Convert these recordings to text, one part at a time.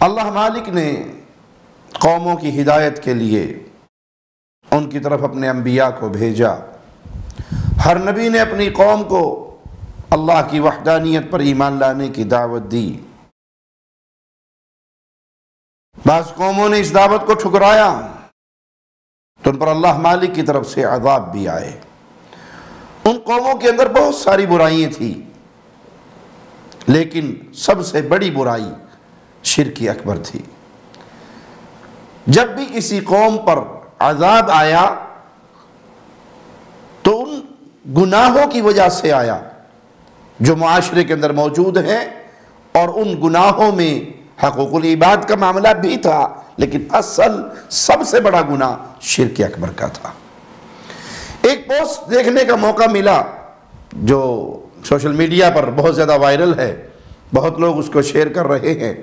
اللہ مالک نے قوموں کی ہدایت کے لیے ان کی طرف اپنے انبیاء کو بھیجا۔ ہر نبی نے اپنی قوم کو اللہ کی وحدانیت پر ایمان لانے کی دعوت دی۔ بعض قوموں نے اس دعوت کو ٹھکرایا تو ان پر اللہ مالک کی طرف سے عذاب بھی آئے۔ ان قوموں کے اندر بہت ساری برائیاں تھیں، لیکن سب سے بڑی برائی شرک اکبر تھی۔ جب بھی کسی قوم پر عذاب آیا تو ان گناہوں کی وجہ سے آیا جو معاشرے کے اندر موجود ہیں، اور ان گناہوں میں حقوق العباد کا معاملہ بھی تھا، لیکن اصل سب سے بڑا گناہ شرک اکبر کا تھا۔ ایک پوسٹ دیکھنے کا موقع ملا جو سوشل میڈیا پر بہت زیادہ وائرل ہے، بہت لوگ اس کو شیئر کر رہے ہیں،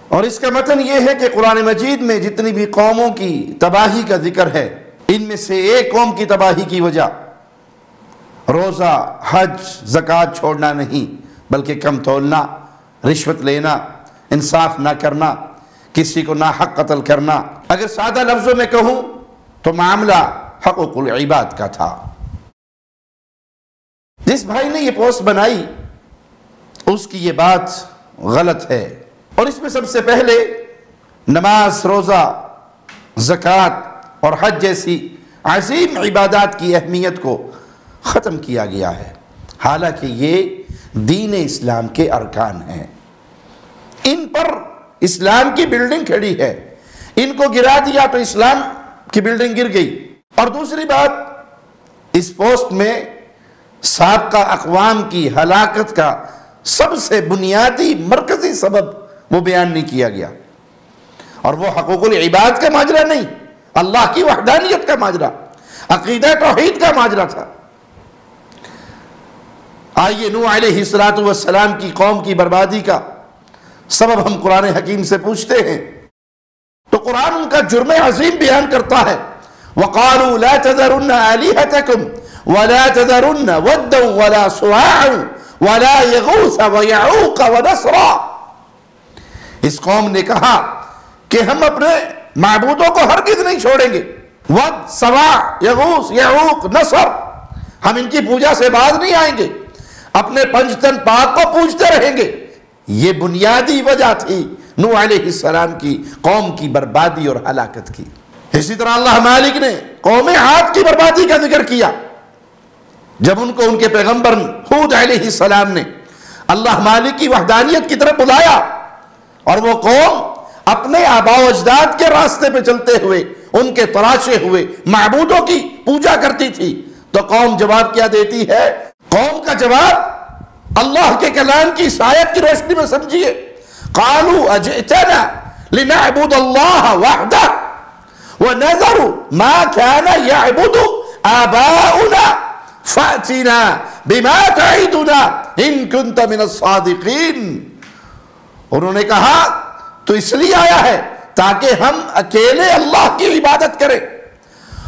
اور اس کا متن یہ ہے کہ قرآن مجید میں جتنی بھی قوموں کی تباہی کا ذکر ہے، ان میں سے ایک قوم کی تباہی کی وجہ روزہ، حج، زکوٰۃ چھوڑنا نہیں، بلکہ کم تولنا، رشوت لینا، انصاف نہ کرنا، کسی کو ناحق قتل کرنا۔ اگر سادہ لفظوں میں کہوں تو معاملہ حقوق العباد کا تھا۔ جس بھائی نے یہ پوسٹ بنائی اس کی یہ بات غلط ہے، اور اس میں سب سے پہلے نماز، روزہ، زکوٰۃ اور حج جیسی عظیم عبادات کی اہمیت کو ختم کیا گیا ہے، حالانکہ یہ دین اسلام کے ارکان ہیں۔ ان پر اسلام کی بلڈنگ کھڑی ہے، ان کو گرا دیا تو اسلام کی بلڈنگ گر گئی۔ اور دوسری بات، اس پوسٹ میں سابقہ اقوام کی ہلاکت کا سب سے بنیادی مرکزی سبب وہ بیان نہیں کیا گیا، اور وہ حقوق العباد کا ماجرا نہیں، اللہ کی وحدانیت کا ماجرا، عقیدہ توحید کا ماجرا تھا۔ آئیے نوح علیہ السلام کی قوم کی بربادی کا سبب ہم قرآن حکیم سے پوچھتے ہیں تو قرآن ان کا جرم عظیم بیان کرتا ہے۔ وَقَالُوا لَا تَذَرُنَّ آلِهَتَكُمْ وَلَا تَذَرُنَّ وَدًّا وَلَا سُوَاعًا وَلَا يَغُوثَ وَيَعُوقَ وَنَسْرًا۔ اس قوم نے کہا کہ ہم اپنے معبودوں کو ہرگز نہیں چھوڑیں گے، ود، سواع، یغوث، یعوق، نصر، ہم ان کی پوجا سے باز نہیں آئیں گے، اپنے پنجتن پاک کو پوجتے رہیں گے۔ یہ بنیادی وجہ تھی نوح علیہ السلام کی قوم کی بربادی اور ہلاکت کی۔ اسی طرح اللہ مالک نے قوم عاد کی بربادی کا ذکر کیا، جب ان کو ان کے پیغمبر ہود علیہ السلام نے اللہ مالک کی وحدانیت کی طرف بلایا، اور وہ قوم اپنے آباء و اجداد کے راستے پہ چلتے ہوئے ان کے تراشے ہوئے معبودوں کی پوجا کرتی تھی، تو قوم جواب کیا دیتی ہے؟ قوم کا جواب اللہ کے کلام کی اس آیت کی روشنی میں سمجھیے۔ قالوا اجئتنا لنعبد اللہ وحدہ ونذر ما كان يعبد آباؤنا فأتنا بما تعدنا ان كنت من الصادقین۔ انہوں نے کہا تو اس لیے آیا ہے تاکہ ہم اکیلے اللہ کی عبادت کریں،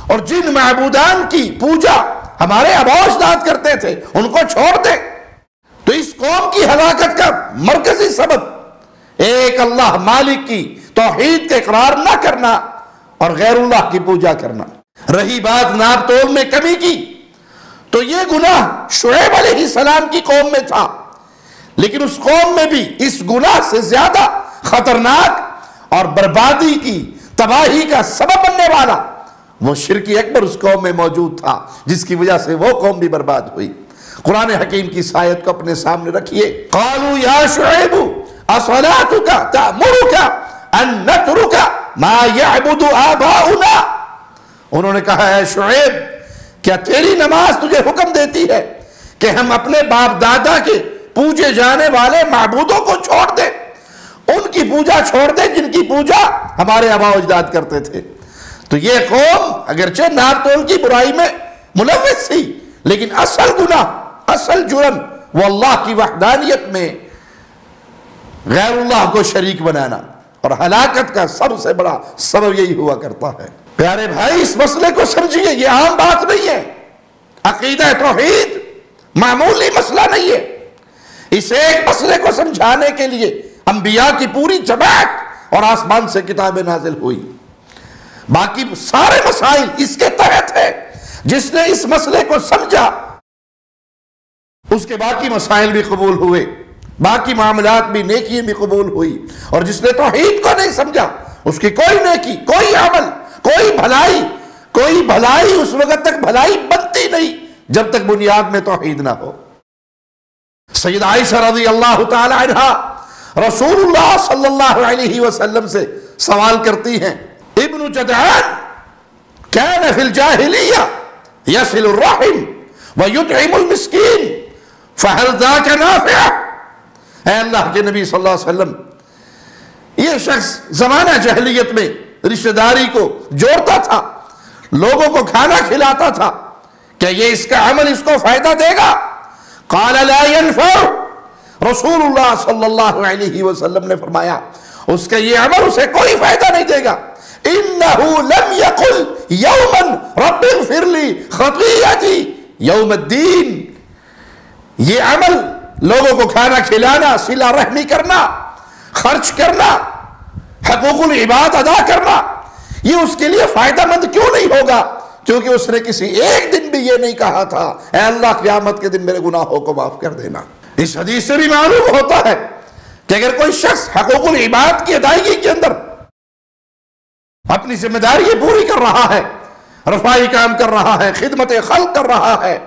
اور جن معبودان کی پوجا ہمارے آباء و اجداد کرتے تھے ان کو چھوڑ دیں۔ تو اس قوم کی ہلاکت کا مرکزی سبب ایک اللہ مالک کی توحید کا اقرار نہ کرنا اور غیر اللہ کی پوجا کرنا۔ رہی بات ناپ تول میں کمی کی، تو یہ گناہ شعیب علیہ السلام کی قوم میں تھا، لیکن اس قوم میں بھی اس گناہ سے زیادہ خطرناک اور بربادی کی، تباہی کا سبب بننے والا وہ شرک اکبر اس قوم میں موجود تھا، جس کی وجہ سے وہ قوم بھی برباد ہوئی۔ قرآن حکیم کی اس آیت کو اپنے سامنے رکھیے۔ قالوا یا شعیب اصلاتک تأمرک ان نترک ما یعبد آباؤنا۔ انہوں نے کہا اے شعیب، کیا تیری نماز تجھے حکم دیتی ہے کہ ہم اپنے باپ دادا کے پوجے جانے والے معبودوں کو چھوڑ دیں، ان کی پوجا چھوڑ دیں جن کی پوجا ہمارے آباء و اجداد کرتے تھے؟ تو یہ قوم اگرچہ ناپ تول کی برائی میں ملوث تھی، لیکن اصل گناہ، اصل جرم وہ اللہ کی وحدانیت میں غیر اللہ کو شریک بنانا، اور ہلاکت کا سب سے بڑا سبب یہی ہوا کرتا ہے۔ پیارے بھائی، اس مسئلے کو سمجھیے، یہ عام بات نہیں ہے۔ عقیدہ توحید معمولی مسئلہ نہیں ہے۔ اس ایک مسئلے کو سمجھانے کے لیے انبیاء کی پوری جماعت اور آسمان سے کتابیں نازل ہوئی. باقی سارے مسائل اس کے تحت ہے. جس نے اس مسئلے کو سمجھا اس کے باقی مسائل بھی قبول ہوئے, باقی معاملات بھی, نیکی بھی قبول ہوئی. اور جس نے توحید کو نہیں سمجھا اس کی کوئی نیکی, کوئی عمل, کوئی بھلائی اس وقت تک بھلائی بنتی نہیں جب تک بنیاد میں توحید نہ ہو. سید عائشہ رضی اللہ تعالی عنہا رسول اللہ صلی اللہ علیہ وسلم سے سوال کرتی ہیں, ابن جدعان كان في الجاہلیہ يصل الرحم ويطعم المسکین فهل ذاك نافع. اے اللہ کے نبی صلی اللہ علیہ وسلم, یہ شخص زمانہ جاہلیت میں رشتہ داری کو جوڑتا تھا, لوگوں کو کھانا کھلاتا تھا, کیا یہ اس کا عمل اس کو فائدہ دے گا؟ قال لا ينفع. رسول اللہ صلی اللہ علیہ وسلم نے فرمایا اس کا یہ عمل اسے کوئی فائدہ نہیں دے گا. انه لم يقل يوما رب اغفر لي خطيئتي يوم الدين. یہ عمل لوگوں کو کھانا کھلانا, صلہ رحمی کرنا, خرچ کرنا, حقوق العباد ادا کرنا, یہ اس کے لیے فائدہ مند کیوں نہیں ہوگا؟ کیونکہ اس نے کسی ایک دن بھی یہ نہیں کہا تھا اے اللہ قیامت کے دن میرے گناہوں کو معاف کر دینا. اس حدیث سے بھی معلوم ہوتا ہے کہ اگر کوئی شخص حقوق العباد کی ادائیگی کے اندر اپنی ذمہ داری پوری کر رہا ہے, رفاہی کام کر رہا ہے, خدمت خلق کر رہا ہے,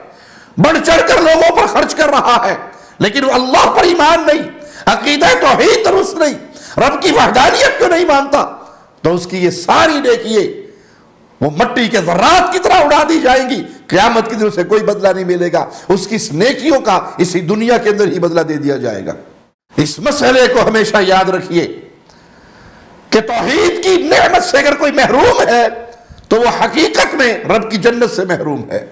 بڑھ چڑھ کر لوگوں پر خرچ کر رہا ہے, لیکن وہ اللہ پر ایمان نہیں, عقیدہ توحید درست نہیں, رب کی وحدانیت کو نہیں مانتا, تو اس کی یہ ساری نیکیاں وہ مٹی کے ذرات کی طرح اڑا دی جائیں گی. قیامت کے دن اسے کوئی بدلہ نہیں ملے گا, اس کی اس نیکیوں کا اسی دنیا کے اندر ہی بدلہ دے دیا جائے گا. اس مسئلے کو ہمیشہ یاد رکھیے کہ توحید کی نعمت سے اگر کوئی محروم ہے تو وہ حقیقت میں رب کی جنت سے محروم ہے.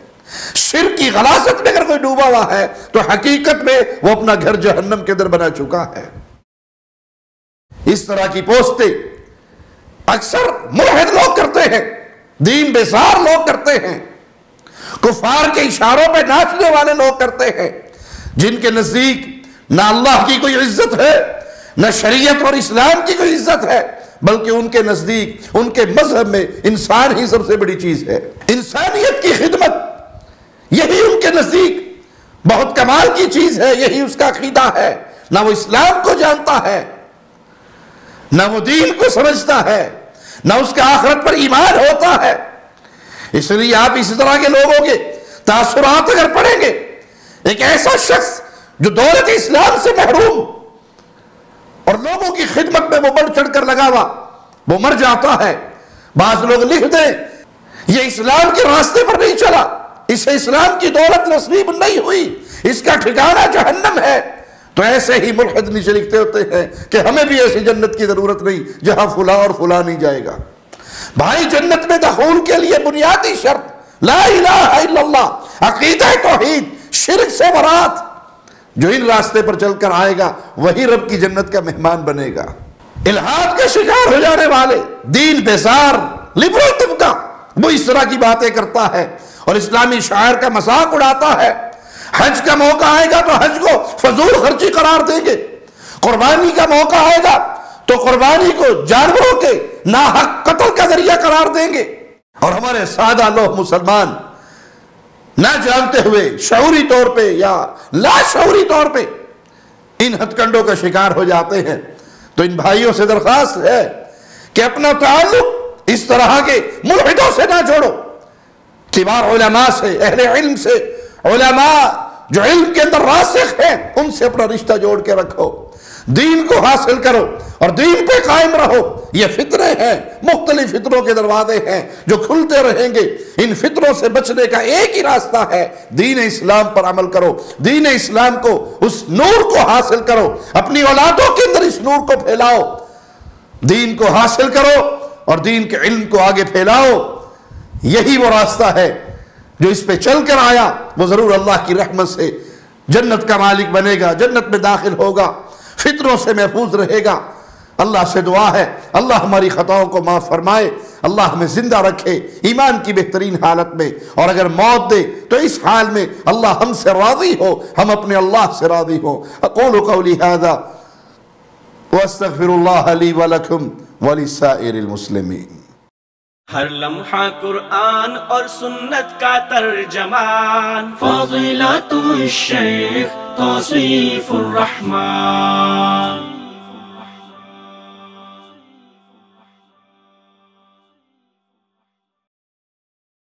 شرک کی غلاظت میں اگر کوئی ڈوبا ہوا ہے تو حقیقت میں وہ اپنا گھر جہنم کے اندر بنا چکا ہے. اس طرح کی پوسٹیں اکثر ملحد لوگ کرتے ہیں, دین بیزار لوگ کرتے ہیں, کفار کے اشاروں پہ ناچنے والے لوگ کرتے ہیں, جن کے نزدیک نہ اللہ کی کوئی عزت ہے, نہ شریعت اور اسلام کی کوئی عزت ہے, بلکہ ان کے نزدیک, ان کے مذہب میں انسان ہی سب سے بڑی چیز ہے. انسانیت کی خدمت یہی ان کے نزدیک بہت کمال کی چیز ہے, یہی اس کا عقیدہ ہے. نہ وہ اسلام کو جانتا ہے, نہ وہ دین کو سمجھتا ہے, نہ اس کا آخرت پر ایمان ہوتا ہے. اس لیے آپ اسی طرح کے لوگوں کے تاثرات اگر پڑھیں گے, ایک ایسا شخص جو دولت اسلام سے محروم اور لوگوں کی خدمت میں وہ بڑھ چڑھ کر لگا ہوا, وہ مر جاتا ہے. بعض لوگ لکھ دیں یہ اسلام کے راستے پر نہیں چلا, اسے اسلام کی دولت نصیب نہیں ہوئی, اس کا ٹھکانہ جہنم ہے. تو ایسے ہی ملحد نیچے لکھتے ہوتے ہیں کہ ہمیں بھی ایسی جنت کی ضرورت نہیں جہاں فلاں اور فلاں نہیں جائے گا. بھائی, جنت میں دخول کے لیے بنیادی شرط لا الہ الا اللہ, عقیدہ توحید, شرک سے برات. جو ان راستے پر چل کر آئے گا وہی رب کی جنت کا مہمان بنے گا. الہاد کے شکار ہو جانے والے, دین بیزار, لبرل طبقہ, وہ اس طرح کی باتیں کرتا ہے اور اسلامی شاعر کا مذاق اڑاتا ہے. حج کا موقع آئے گا تو حج کو فضول خرچی قرار دیں گے, قربانی کا موقع آئے گا تو قربانی کو جانوروں کے ناحق قتل کا ذریعہ قرار دیں گے. اور ہمارے سادہ لوگ مسلمان نہ جانتے ہوئے شعوری طور پہ یا لا شعوری طور پہ ان ہتھ کنڈوں کا شکار ہو جاتے ہیں. تو ان بھائیوں سے درخواست ہے کہ اپنا تعلق اس طرح کے ملحدوں سے نہ جوڑو, کبار علماء سے, اہل علم سے, علماء جو علم کے اندر راسخ ہیں ان سے اپنا رشتہ جوڑ کے رکھو, دین کو حاصل کرو اور دین پہ قائم رہو. یہ فتنے ہیں, مختلف فتنوں کے دروازے ہیں جو کھلتے رہیں گے. ان فتنوں سے بچنے کا ایک ہی راستہ ہے, دین اسلام پر عمل کرو, دین اسلام کو, اس نور کو حاصل کرو, اپنی اولادوں کے اندر اس نور کو پھیلاؤ, دین کو حاصل کرو اور دین کے علم کو آگے پھیلاؤ. یہی وہ راستہ ہے جو اس پہ چل کر آیا وہ ضرور اللہ کی رحمت سے جنت کا مالک بنے گا, جنت میں داخل ہوگا, فتنوں سے محفوظ رہے گا. اللہ سے دعا ہے اللہ ہماری خطاؤں کو معاف فرمائے, اللہ ہمیں زندہ رکھے ایمان کی بہترین حالت میں, اور اگر موت دے تو اس حال میں اللہ ہم سے راضی ہو, ہم اپنے اللہ سے راضی ہو. اقول قولی ھذا واستغفر اللہ لی ولکم وَلِسَائِرِ الْمُسْلِمِينَ۔ ہر لمحہ قرآن اور سنت کا ترجمان، فضیلت الشیخ توصیف الرحمان۔